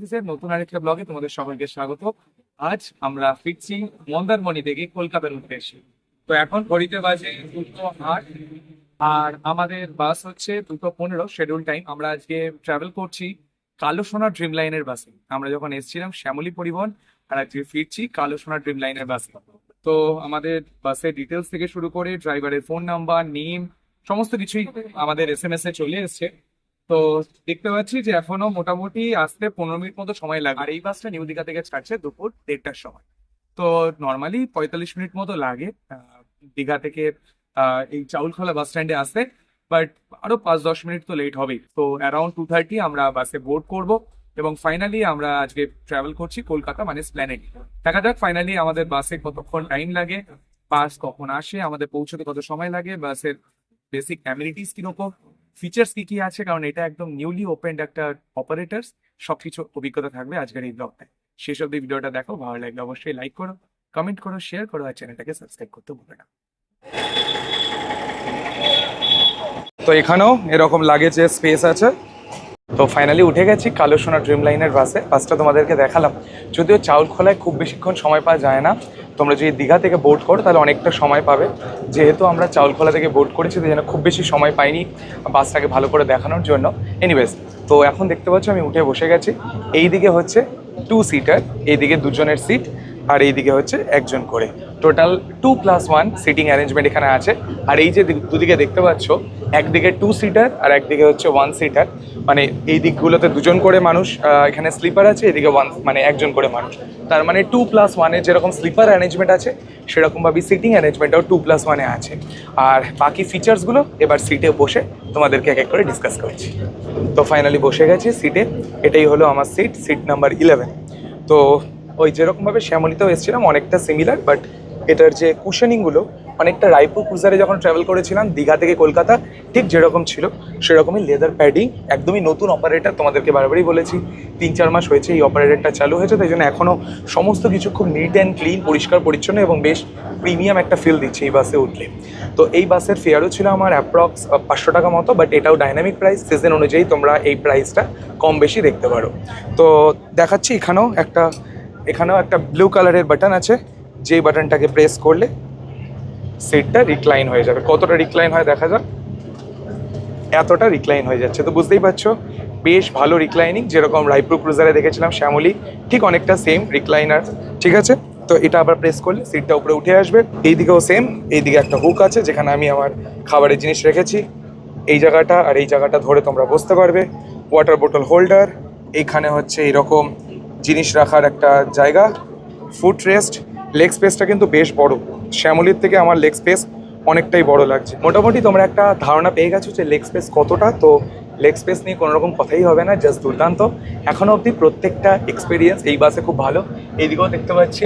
সিরিজের নতুন আরেকটা ব্লগে তোমাদের সবাইকে স্বাগত। আজ আমরা ফিরছি মন্দারমণি থেকে কলকাতার উদ্দেশ্যে। তো এখন ঘড়িতে বাজে 2:08 আর আমাদের বাস হচ্ছে 2:15 শিডিউল টাইম। আমরা আজকে ট্রাভেল করছি কালো সোনা ড্রিম লাইনের বাসে। আমরা যখন এসেছিলাম শ্যামলী পরিবহন, আর আজকে ফিরছি কালো সোনা ড্রিম লাইনের বাসে। তো আমাদের বাসের ডিটেলস থেকে শুরু করে ড্রাইভারের ফোন নাম্বার, নেম, সমস্ত কিছুই আমাদের SMS এ চলে এসেছে। তো দেখতে পাচ্ছি যে এখনো মোটামুটি আসতে 15 মিনিট মতো সময় লাগে। আর এই বাসটা নিউ দীঘা থেকে ছাড়ছে দুপুর 1:30টার সময়। তো নর্মালি 45 মিনিট মতো লাগে দীঘা থেকে এই চাউলখোলা বাস স্ট্যান্ডে আসতে। বাট আরো 5-10 মিনিট তো লেট হবেই। তো অ্যারাউন্ড 2:30 আমরা বাসে বোর্ড করব এবং ফাইনালি আমরা আজকে ট্রাভেল করছি কলকাতা মানে স্প্ল্যানেড। দেখা যাক ফাইনালি আমাদের বাসে কতক্ষণ টাইম লাগে, বাস কখন আসে, আমাদের পৌঁছতে কত সময় লাগে, বাসের বেসিক অ্যামিনিটিস কিরকম, ফিচার্স কি কি আছে, কারণ এটা একদম নিউলি ওপেন্ড একটা অপারেটার্স। সবকিছু অভিজ্ঞতা থাকবে আজকের এই ব্লগটায়। শেষ অব্দি ভিডিওটা দেখো, ভালো লাগলে অবশ্যই লাইক করো, কমেন্ট করো, শেয়ার করো আর চ্যানেলটাকে সাবস্ক্রাইব করতে ভুলো না। তো এখানেও এরকম লাগেজের স্পেস আছে। তো ফাইনালি উঠে গেছি কালো সোনা ড্রিম লাইনের বাসে। বাসটা তোমাদেরকে দেখালাম, যদিও চাউলখোলায় খুব বেশিক্ষণ সময় পাওয়া যায় না। তোমরা যদি দীঘা থেকে বোর্ড করো তাহলে অনেকটা সময় পাবে। যেহেতু আমরা চাউলখোলা থেকে বোর্ড করেছি তাই জন্য খুব বেশি সময় পাইনি বাসটাকে ভালো করে দেখানোর জন্য। এনিওয়েজ, তো এখন দেখতে পাচ্ছ আমি উঠে বসে গেছি। এইদিকে হচ্ছে 2 সিটার, এইদিকে দুজনের সিট, আর এইদিকে হচ্ছে একজন করে। টোটাল 2+1 সিটিং অ্যারেঞ্জমেন্ট এখানে আছে। আর এই যে দুদিকে দেখতে পাচ্ছ, একদিকে 2 সিটার আর একদিকে হচ্ছে 1 সিটার। মানে এই দিকগুলোতে দুজন করে মানুষ, এখানে স্লিপার আছে, এদিকে মানে একজন করে মানুষ। তার মানে 2+1-এর যেরকম স্লিপার অ্যারেঞ্জমেন্ট আছে সেরকমভাবে সিটিং অ্যারেঞ্জমেন্টটাও 2+1-এ আছে। আর বাকি ফিচার্সগুলো এবার সিটে বসে তোমাদেরকে এক এক করে ডিসকাস করছি। তো ফাইনালি বসে গেছি সিটে। এটাই হলো আমার সিট নাম্বার 11। তো ওই যেরকমভাবে শ্যামলীতেও এসেছিলাম অনেকটা সিমিলার, বাট এটার যে কুশনিংগুলো অনেকটা রায়পুর ক্রুজারে যখন ট্রাভেল করেছিলাম দীঘা থেকে কলকাতা ঠিক যেরকম ছিল সেরকমই লেদার প্যাডিং। একদমই নতুন অপারেটর, তোমাদেরকে বারবারই বলেছি 3-4 মাস হয়েছে এই অপারেটরটা চালু হয়েছে, তাই জন্য এখনও সমস্ত কিছু খুব নিট অ্যান্ড ক্লিন, পরিষ্কার পরিচ্ছন্ন এবং বেশ প্রিমিয়াম একটা ফিল দিচ্ছে এই বাসে উঠলে। তো এই বাসের ফেয়ারও ছিল আমার অ্যাপ্রক্স 500 টাকা মতো, বাট এটাও ডাইনামিক প্রাইস। সিজন অনুযায়ী তোমরা এই প্রাইসটা কম বেশি দেখতে পারো। তো দেখাচ্ছি এখানেও একটা ব্লু কালারের বাটন আছে, যেই বাটনটাকে প্রেস করলে সিটটা রিক্লাইন হয়ে যাবে। কতটা রিক্লাইন হয় দেখা যাক। এতটা রিক্লাইন হয়ে যাচ্ছে। তো বুঝতেই পারছো বেশ ভালো রিক্লাইনিং, যেরকম রায়পুর ক্রুজারে দেখেছিলাম শ্যামলী ঠিক অনেকটা সেম রিক্লাইনার। ঠিক আছে, তো এটা আবার প্রেস করলে সিটটা উপরে উঠে আসবে। এইদিকেও সেম, এইদিকে একটা হুক আছে যেখানে আমি আমার খাবারের জিনিস রেখেছি। এই জায়গাটা আর এই জায়গাটা ধরে তোমরা বসতে পারবে। ওয়াটার বোতল হোল্ডার, এইখানে হচ্ছে এরকম জিনিস রাখার একটা জায়গা। ফুট রেস্ট, লেগ স্পেসটা কিন্তু বেশ বড়। শ্যামলীর থেকে আমার লেগ স্পেস অনেকটাই বড় লাগছে। মোটামুটি তোমরা একটা ধারণা পেয়ে গেছো যে লেগ স্পেস কতটা। তো লেগ স্পেস নিয়ে কোনো রকম কথাই হবে না, জাস্ট দুর্দান্ত। এখনও অবধি প্রত্যেকটা এক্সপিরিয়েন্স এই বাসে খুব ভালো। এইদিকেও দেখতে পাচ্ছি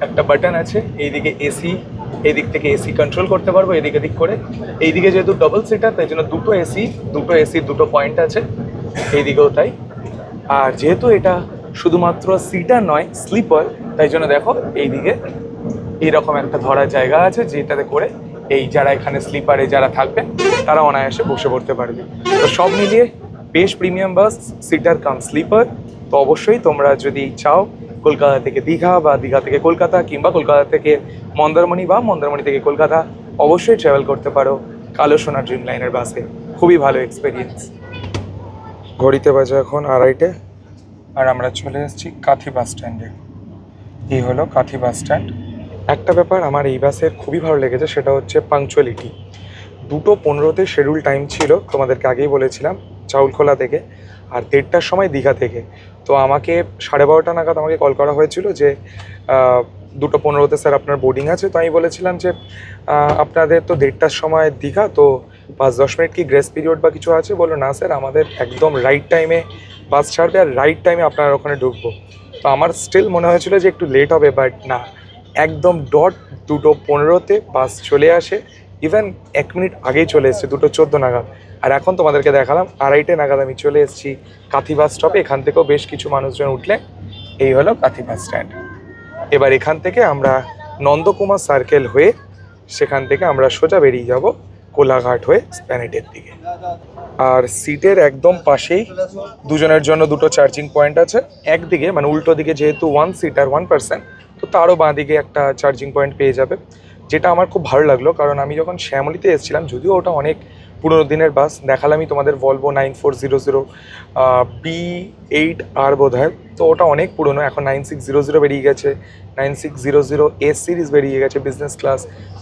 একটা বাটন আছে, এইদিকে এসি, এই দিক থেকে এসি কন্ট্রোল করতে পারবো এদিক এদিক করে। এইদিকে যেহেতু ডবল সিটার তাই জন্য দুটো এসির দুটো পয়েন্ট আছে, এইদিকেও তাই। আর যেহেতু এটা শুধুমাত্র সিটার নয় স্লিপার, তাই জন্য দেখো এইদিকে এইরকম একটা ধরার জায়গা আছে যেটাতে করে এই যারা এখানে স্লিপারে যারা থাকবে তারা অনায়াসে বসে পড়তে পারবে। তো সব মিলিয়ে বেশ প্রিমিয়াম বাস, সিটার কাম স্লিপার। তো অবশ্যই তোমরা যদি চাও কলকাতা থেকে দীঘা বা দীঘা থেকে কলকাতা কিংবা কলকাতা থেকে মন্দারমণি বা মন্দারমণি থেকে কলকাতা অবশ্যই ট্রাভেল করতে পারো কালো সোনা ড্রিম লাইনের বাসে। খুবই ভালো এক্সপিরিয়েন্স। ঘড়িতে বাজে এখন 2:30 আর আমরা চলে এসেছি কাথি বাস স্ট্যান্ডে। এই হলো কাথি বাস স্ট্যান্ড। একটা ব্যাপার আমার এই বাসের খুবই ভালো লেগেছে, সেটা হচ্ছে পাংচুয়ালিটি। 2:15-তে শিডিউল টাইম ছিল, তোমাদেরকে আগেই বলেছিলাম চাউলখোলা থেকে, আর 1:30টার সময় দীঘা থেকে। তো আমাকে 12:30 নাগাদ আমাকে কল করা হয়েছিল যে 2:15-তে স্যার আপনার বোর্ডিং আছে। তো আমি বলেছিলাম যে আপনাদের তো 1:30টার সময় দীঘা, তো 5-10 মিনিট কি গ্রেস পিরিয়ড বা কিছু আছে? বললো না স্যার, আমাদের একদম রাইট টাইমে বাস ছাড়বে আর রাইট টাইমে আপনার ওখানে ঢুকবো। তো আমার স্টিল মনে হয়েছিল যে একটু লেট হবে, বাট না, একদম 2:15-তে বাস চলে আসে। ইভেন 1 মিনিট আগেই চলে এসেছে, 2:14 নাগাদ। আর এখন তোমাদেরকে দেখালাম 2:30 নাগাদ আমি চলে এসেছি কাথি বাস স্টপে। এখান থেকেও বেশ কিছু মানুষজন উঠলে। এই হলো কাথি বাস স্ট্যান্ড। এবার এখান থেকে আমরা নন্দকুমার সার্কেল হয়ে সেখান থেকে আমরা সোজা বেরিয়ে যাব কোলাঘাট হয়ে স্প্ল্যানেডের দিকে। আর সিটের একদম পাশেই দুজনের জন্য দুটো চার্জিং পয়েন্ট আছে। একদিকে মানে উল্টো দিকে যেহেতু ওয়ান সিটার 1%, তো তারও বাঁ দিকে একটা চার্জিং পয়েন্ট পেয়ে যাবে, যেটা আমার খুব ভালো লাগলো। কারণ আমি যখন শ্যামলিতে এসেছিলাম, যদিও ওটা অনেক পুরোনো দিনের বাস, দেখালামই তোমাদের ভলভো 9400 P8R বোধ হয়, তো ওটা অনেক পুরনো। এখন 9600 বেরিয়ে গেছে, 9600 এস সিরিজ বেরিয়ে গেছে, বিজনেস ক্লাস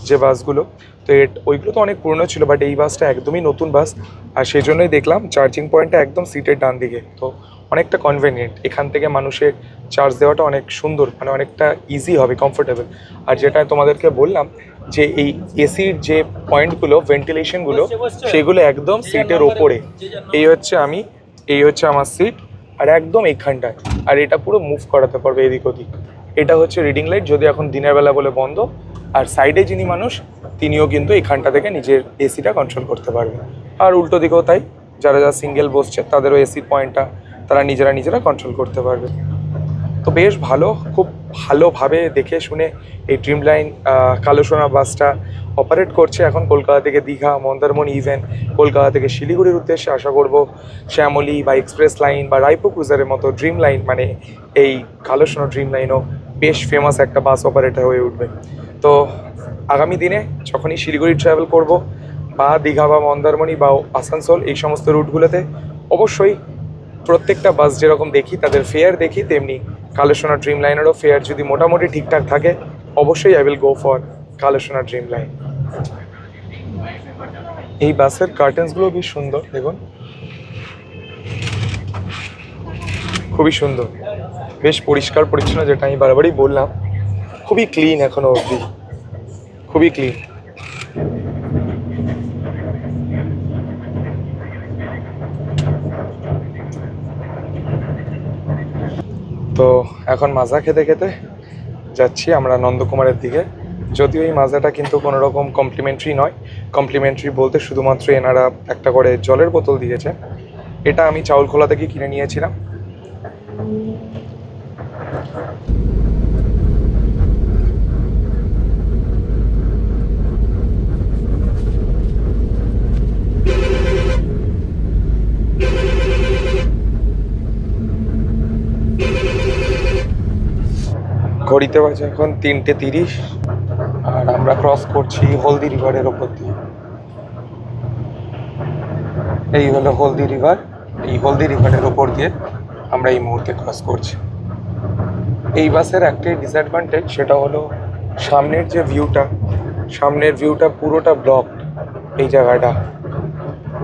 যে বাসগুলো। তো ওইগুলো তো অনেক পুরনো ছিল, বাট এই বাসটা একদমই নতুন বাস। আর সেই জন্যই দেখলাম চার্জিং পয়েন্টটা একদম সিটের ডান দিকে, তো অনেকটা কনভেনিয়েন্ট। এখান থেকে মানুষের চার্জ দেওয়াটা অনেক সুন্দর, মানে অনেকটা ইজি হবে, কমফোর্টেবল। আর যেটা তোমাদেরকে বললাম যে এই এসির যে পয়েন্টগুলো, ভেন্টিলেশনগুলো, সেগুলো একদম সিটের ওপরে। এই হচ্ছে আমার সিট, আর একদম এইখানটায়। আর এটা পুরো মুভ করাতে পারবে এদিক ওদিক। এটা হচ্ছে রিডিং লাইট, যদি এখন দিনের বেলা বলে বন্ধ। আর সাইডে যিনি মানুষ, তিনিও কিন্তু এখানটা থেকে নিজের এসিটা কন্ট্রোল করতে পারবে। আর উল্টো দিকেও তাই, যারা যারা সিঙ্গেল বসছে তাদেরও এসির পয়েন্টটা তারা নিজেরা কন্ট্রোল করতে পারবে। তো বেশ ভালো, খুব ভালোভাবে দেখে শুনে এই ড্রিম লাইন কালো সোনা বাসটা অপারেট করছে এখন কলকাতা থেকে দীঘা, মন্দারমণি, ইভেন কলকাতা থেকে শিলিগুড়ির উদ্দেশ্যে। আশা করব শ্যামলী বা এক্সপ্রেস লাইন বা রায়পুর ক্রুজারের মতো ড্রিম লাইন, মানে এই কালো সোনা ড্রিম লাইনও বেশ ফেমাস একটা বাস অপারেটর হয়ে উঠবে। তো আগামী দিনে যখনই শিলিগুড়ি ট্রাভেল করব, বা দীঘা বা মন্দারমণি বা আসানসোল, এই সমস্ত রুটগুলোতে অবশ্যই প্রত্যেকটা বাস যেরকম দেখি তাদের ফেয়ার দেখি, তেমনি কালো সোনা ড্রিম লাইনেরও ফেয়ার যদি মোটামুটি ঠিকঠাক থাকে, অবশ্যই আই উইল গো ফর কালো সোনা ড্রিম লাইন। এই বাসের কার্টেন্সগুলো বেশ সুন্দর, দেখুন, খুবই সুন্দর, বেশ পরিষ্কার পরিচ্ছন্ন, যেটা আমি বারবারই বললাম। খুবই ক্লিন এখনো অবধি, খুবই ক্লিন। তো এখন মাজা খেতে খেতে যাচ্ছি আমরা নন্দকুমারের দিকে। যদিও এই মাজাটা কিন্তু কোনো রকম কমপ্লিমেন্টারি নয়, কমপ্লিমেন্টারি বলতে শুধুমাত্র এনারা একটা করে জলের বোতল দিয়েছে। এটা আমি চাউলখোলা থেকে কিনে নিয়েছিলাম। ঘড়িতে বাজে এখন 3:30, আর আমরা ক্রস করছি হলদি রিভারের ওপর দিয়ে। এই হলো হলদি রিভার, এই হলদি রিভারের ওপর দিয়ে আমরা এই মুহূর্তে ক্রস করছি। এই বাসের একটাই ডিসঅ্যাডভান্টেজ, সেটা হলো সামনের ভিউটা পুরোটা ব্লক এই জায়গাটা।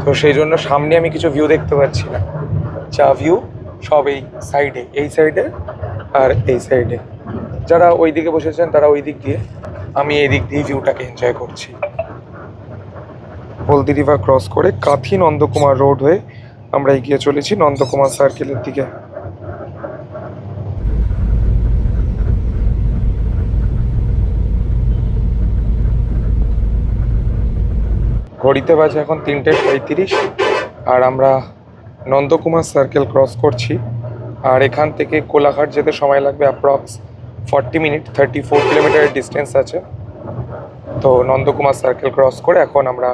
তো সেই জন্য সামনে আমি কিছু ভিউ দেখতে পাচ্ছি না, যা ভিউ সব এই সাইডে আর এই সাইডে। যারা ওই দিকে বসেছেন তারা ওই দিক দিয়ে, আমি এই দিক দিয়ে ভিউটাকে এনজয় করছি। হলদি রিভার ক্রস করে কাঁথি নন্দকুমার রোড হয়ে আমরা এগিয়ে চলেছি নন্দকুমার সার্কেলের দিকে। ঘড়িতে বাজে এখন 3:35, আর আমরা নন্দকুমার সার্কেল ক্রস করছি। আর এখান থেকে কোলাঘাট যেতে সময় লাগবে অ্যাপ্রক্স 40 মিনিট, 34 কিলোমিটারের ডিস্টেন্স আছে। তো নন্দকুমার সার্কেল ক্রস করে এখন আমরা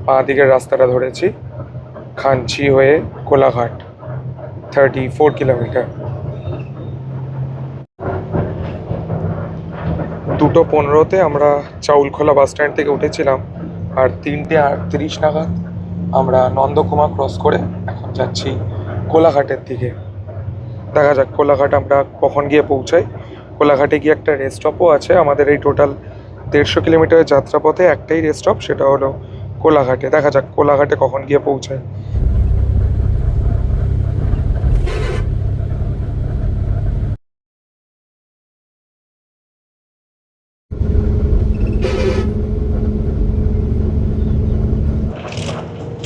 বাঁ দিকের রাস্তাটা ধরেছি, খাঞ্চি হয়ে কোলাঘাট, 34 কিলোমিটার। 2:15-তে আমরা চাউলখোলা বাস স্ট্যান্ড থেকে উঠেছিলাম, আর 3:38 নাগাদ আমরা নন্দকুমার ক্রস করে এখন যাচ্ছি কোলাঘাটের দিকে। দেখা যাক কোলাঘাট আমরা কখন গিয়ে পৌঁছাই। কোলাঘাটে গিয়ে একটা রেস্ট স্টপও আছে। আমাদের এই টোটাল 150 কিলোমিটারের যাত্রাপথে একটাই রেস্ট স্টপ, সেটা হলো কোলাঘাটে। দেখা যাক কোলাঘাটে কখন গিয়ে পৌঁছায়।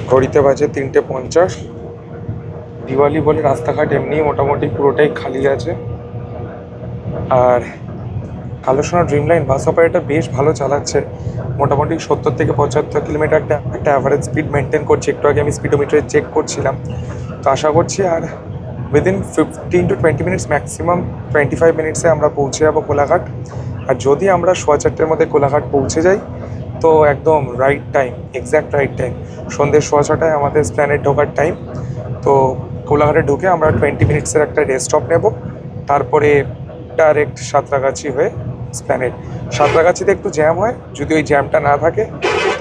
ঘড়িতে বাজে 3:50। দিওয়ালি বলে রাস্তাঘাট এমনি মোটামুটি পুরোটাই খালি আছে। আর কালো সোনা ড্রিম লাইন বাস অপারেটর বেশ ভালো চালাচ্ছে, মোটামুটি 70 থেকে 75 কিলোমিটার একটা অ্যাভারেজ স্পিড মেনটেন করছে। একটু আগে আমি স্পিডোমিটারে চেক করছিলাম। তো আশা করছি আর উইদিন 15 to 20 মিনিটস, ম্যাক্সিমাম 25 মিনিটসে আমরা পৌঁছে যাবো কোলাঘাট। আর যদি আমরা 4:15 মধ্যে কোলাঘাট পৌঁছে যাই, তো একদম right time, exact right time. সন্ধ্যে 6:15টায় আমাদের স্প্ল্যানেড ঢোকার টাইম। তো কোলাঘাটে ঢুকে আমরা 20 মিনিটসের একটা রেস্ট স্টপ নেব, তারপরে ডাইরেক্ট সাঁতরাগাছি হয়ে স্প্ল্যানেড। সাঁতরাগাছিতে একটু জ্যাম হয়, যদি ওই জ্যামটা না থাকে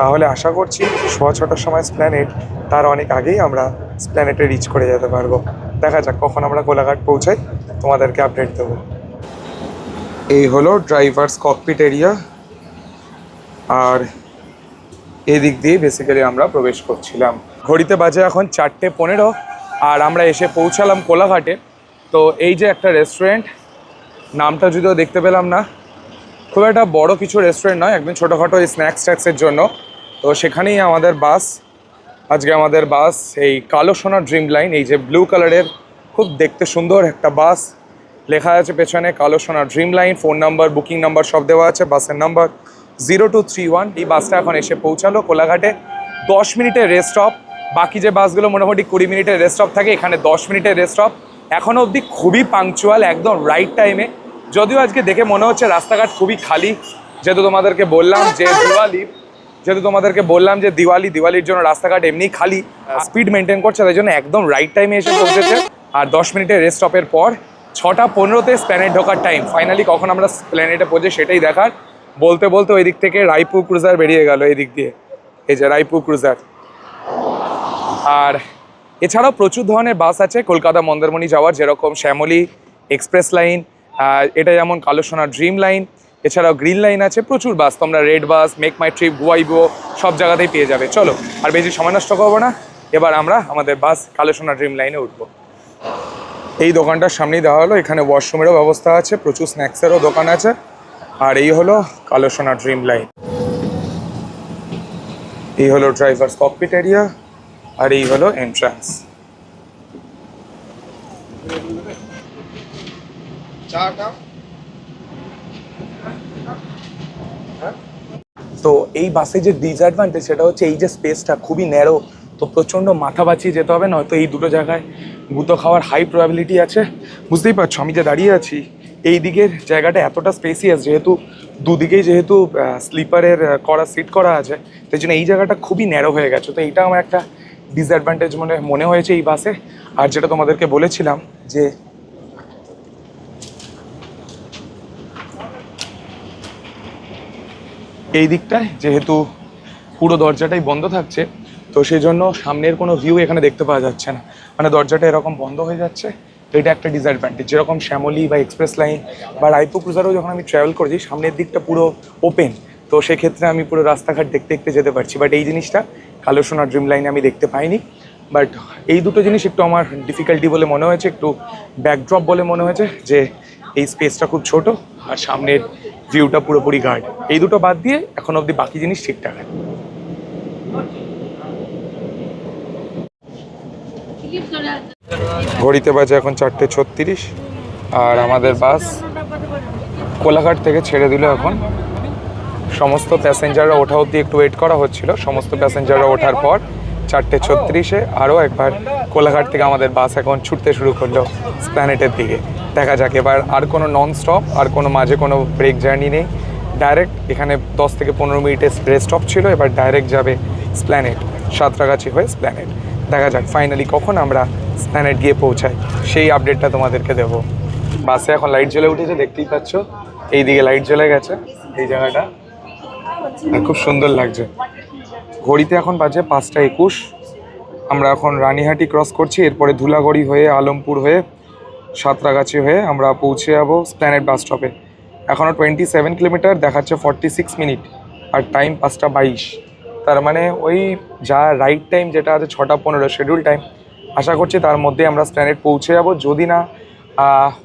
তাহলে আশা করছি 6:15টার সময় স্প্ল্যানেড, তার অনেক আগেই আমরা স্প্ল্যানেডে রিচ করে যেতে পারবো। দেখা যাক কখন আমরা কোলাঘাট পৌঁছাই, তোমাদেরকে আপডেট দেবো। এই হলো ড্রাইভার্স ককপিট এরিয়া, আর এদিক দিয়ে বেসিক্যালি আমরা প্রবেশ করছিলাম। ঘড়িতে বাজে এখন 4:15, আর আমরা এসে পৌঁছালাম কোলাঘাটে। তো এই যে একটা রেস্টুরেন্ট, নামটা যদিও দেখতে পেলাম না, খুব একটা বড় কিছু রেস্টুরেন্ট নয়, একদম ছোটোখাটো এই স্ন্যাক্স ট্যাক্সের জন্য। তো সেখানেই আমাদের বাস, আজকে আমাদের বাস এই কালো সোনা ড্রিম লাইন, এই যে ব্লু কালারের খুব দেখতে সুন্দর একটা বাস, লেখা আছে পেছনে কালো সোনা dream line, phone number, booking number সব দেওয়া আছে, বাসের নাম্বার 0231। এই বাসটা এখন এসে পৌঁছালো কোলাঘাটে। 10 মিনিটের রেস্ট স্টপ, বাকি যে বাসগুলো মোটামুটি 20 মিনিটের রেস্ট স্টপ থাকে, এখানে 10 মিনিটের রেস্ট স্টপ। এখনও অবধি খুবই পাংচুয়াল, একদম রাইট টাইমে। যদিও আজকে দেখে মনে হচ্ছে রাস্তাঘাট খুবই খালি, যেহেতু তোমাদেরকে বললাম যে দিওয়ালির জন্য রাস্তাঘাট এমনি খালি, স্পিড মেনটেন করছে, তাই জন্য একদম রাইট টাইমে এসে পৌঁছেছে। আর 10 মিনিটের রেস্ট স্টপের পর 6:15তে স্প্ল্যানেড ঢোকার টাইম। ফাইনালি কখন আমরা স্প্ল্যানেডে পৌঁছে সেটাই দেখার। বলতে বলতে ওই দিক থেকে রায়পুর ক্রুজার বেরিয়ে গেল, এই দিক দিয়ে, এই যে রায়পুর ক্রুজার। আর এছাড়াও প্রচুর ধরনের বাস আছে কলকাতা মন্দারমণি যাওয়ার, যেরকম শ্যামলী এক্সপ্রেস লাইন, এটা যেমন কালো সোনা ড্রিম লাইন, এছাড়াও গ্রিন লাইন আছে, প্রচুর বাস। তোমরা রেড বাস, মেক মাই ট্রিপ, গোয়াইবো সব জায়গাতেই পেয়ে যাবে। চলো আর বেশি সময় নষ্ট করবো না, এবার আমরা আমাদের বাস কালো সোনা ড্রিম লাইনে উঠবো। এই দোকানটার সামনেই দেওয়া হলো, এখানে ওয়াশরুমেরও ব্যবস্থা আছে, প্রচুর স্ন্যাক্সেরও দোকান আছে। আর এই হলো কালো সোনা ড্রিম লাইন, এই হলো ড্রাইভার্স ককপিট এরিয়া, আর এই হলো এন্ট্রান্স। তো এই বাসে যে ডিসঅ্যাডভান্টেজ সেটা হচ্ছে এই যে স্পেসটা খুবই ন্যারো, তো প্রচণ্ড মাথা বাঁচিয়ে যেতে হবে, নয়তো এই দুটো জায়গায় গুঁতো খাওয়ার হাই প্রবাবিলিটি আছে। বুঝতেই পারছো আমি যে দাঁড়িয়ে আছি এই দিকের জায়গাটা এতটা স্পেসিয়াস, যেহেতু দুদিকেই যেহেতু স্লিপারের সিট করা আছে, তাই জন্য এই জায়গাটা খুবই ন্যারো হয়ে গেছে। তো এইটা আমার একটা ডিসঅ্যাডভান্টেজ মনে হয়েছে এই বাসে। আর যেটা তোমাদেরকে বলেছিলাম যে এই দিকটায় যেহেতু পুরো দরজাটাই বন্ধ থাকছে, তো সেই জন্য সামনের কোনো ভিউ এখানে দেখতে পাওয়া যাচ্ছে না, মানে দরজাটা এরকম বন্ধ হয়ে যাচ্ছে। তো এটা একটা ডিসঅ্যাডভান্টেজ। যেরকম শ্যামলী বা এক্সপ্রেস লাইন বা রায়পুর ক্রুজারও যখন আমি ট্রাভেল করেছি, সামনের দিকটা পুরো ওপেন, তো সেক্ষেত্রে আমি পুরো রাস্তাঘাট দেখতে দেখতে যেতে পারছি। বাট এই জিনিসটা কালো সোনা ড্রিম লাইনে আমি দেখতে পাইনি। বাট এই দুটো জিনিস একটু আমার ডিফিকাল্টি বলে মনে হয়েছে, একটু ব্যাকড্রপ বলে মনে হয়েছে, যে এই স্পেসটা খুব ছোট আর সামনের ভিউটা পুরোপুরি গার্ড। এই দুটো বাদ দিয়ে এখন অবধি বাকি জিনিস ঠিকঠাক। ঘড়িতে বাজে এখন 4:36, আর আমাদের বাস কোলাঘাট থেকে ছেড়ে দিল এখন। সমস্ত প্যাসেঞ্জাররা ওঠা অবধি একটু ওয়েট করা হচ্ছিল, সমস্ত প্যাসেঞ্জাররা ওঠার পর 4:36-এ আরও একবার কোলাঘাট থেকে আমাদের বাস এখন ছুটতে শুরু করলো স্প্ল্যানেটের দিকে। দেখা যাক এবার আর কোনো নন স্টপ, আর কোনো মাঝে কোনো ব্রেক জার্নি নেই, ডাইরেক্ট এখানে 10 থেকে 15 মিনিটের রেস্ট স্টপ ছিল, এবার ডাইরেক্ট যাবে স্প্ল্যানেট, সাঁতরাগাছি হয়ে স্প্ল্যানেট। দেখা যাক ফাইনালি কখন আমরা স্প্ল্যানেট গিয়ে পৌঁছাই, সেই আপডেটটা তোমাদেরকে দেবো। বাসে এখন লাইট জ্বলে উঠেছে, দেখতেই পাচ্ছ এইদিকে লাইট জ্বলে গেছে, এই জায়গাটা খুব সুন্দর লাগছে। ঘড়িতে এখন বাজে 5:21, আমরা এখন রানীহাটি ক্রস করছি, এরপরে ধুলাগড়ি হয়ে আলমপুর হয়ে সাঁতরাগাছি হয়ে আমরা পৌঁছে যাবো স্প্ল্যানেট বাস স্টপে। এখনও 27 কিলোমিটার দেখাচ্ছে, 46 মিনিট, আর টাইম 5:22। তার মানে ওই যা রাইট টাইম যেটা আছে 6:15 শিডিউল টাইম, আশা করছি তার মধ্যে আমরা স্প্ল্যানেট পৌঁছে যাবো, যদি না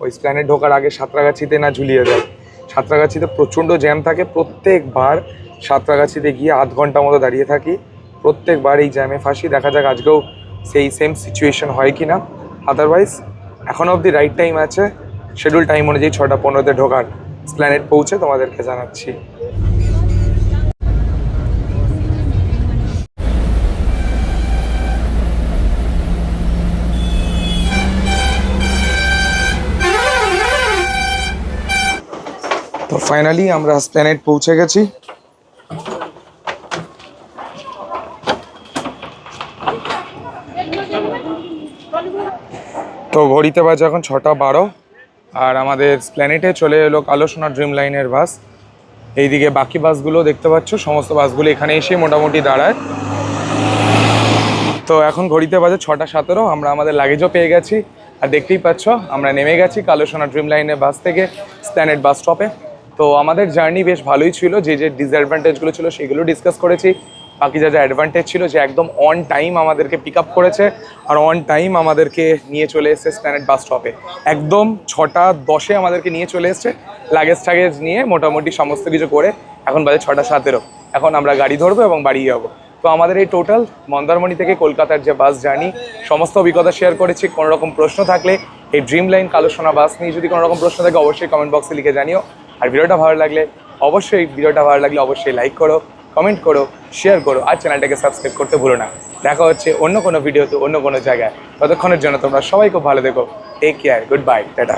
ওই স্প্ল্যানেট ঢোকার আগে সাঁতরাগাছিতে না ঝুলিয়ে যায়। সাঁতরাগাছিতে প্রচণ্ড জ্যাম থাকে, প্রত্যেকবার সাঁতরাগাছিতে গিয়ে আধ ঘন্টা মতো দাঁড়িয়ে থাকি, প্রত্যেকবার এই জ্যামে ফাঁসি। দেখা যাক আজকেও সেই সেম সিচুয়েশন হয় কি না। আদারওয়াইজ এখনও অবধি রাইট টাইম আছে, শিডিউল টাইম অনুযায়ী 6:15-তে ঢোকার। স্প্ল্যানেট পৌঁছে তোমাদেরকে জানাচ্ছি। তো ফাইনালি আমরা স্প্ল্যানেট পৌঁছে গেছি। তো ঘড়িতে বাজে এখন 6:12 আর আমাদের স্প্ল্যানেটে চলে এলো কালো সোনা ড্রিম লাইনের বাস। এইদিকে বাকি বাসগুলো দেখতে পাচ্ছ, সমস্ত বাসগুলো এখানে এসে মোটামুটি দাঁড়ায়। তো এখন ঘড়িতে বাজে 6:17, আমরা আমাদের লাগেজও পেয়ে গেছি। আর দেখতেই পাচ্ছ আমরা নেমে গেছি কালো সোনা ড্রিম লাইনের বাস থেকে স্প্ল্যানেট বাস স্টপে। তো আমাদের জার্নি বেশ ভালোই ছিল, যে যে ডিসঅ্যাডভান্টেজগুলো ছিল সেগুলো ডিসকাস করেছি। বাকি যা যা অ্যাডভান্টেজ ছিল, যে একদম অন টাইম আমাদেরকে পিক আপ করেছে আর অন টাইম আমাদেরকে নিয়ে চলে এসেছে স্প্ল্যানেট বাস স্টপে। একদম 6:10 আমাদেরকে নিয়ে চলে এসছে লাগেজ টাগেজ নিয়ে, মোটামুটি সমস্ত কিছু করে। এখন বাজে 6:17, এখন আমরা গাড়ি ধরবো এবং বাড়ি যাবো। তো আমাদের এই টোটাল মন্দারমণি থেকে কলকাতার যে বাস জার্নি, সমস্ত অভিজ্ঞতা শেয়ার করেছি। কোনো রকম প্রশ্ন থাকলে এই ড্রিম লাইন কালো সোনা বাস নিয়ে যদি কোনো রকম প্রশ্ন থাকে অবশ্যই কমেন্ট বক্সে লিখে জানিও। আর ভিডিওটা ভালো লাগলে অবশ্যই লাইক করো, কমেন্ট করো, শেয়ার করো আর চ্যানেলটাকে সাবস্ক্রাইব করতে ভুলো না। দেখা হচ্ছে অন্য কোনো ভিডিওতে অন্য কোনো জায়গায়। ততক্ষণের জন্য তোমরা সবাই খুব ভালো থেকো। Take care, good bye, tata.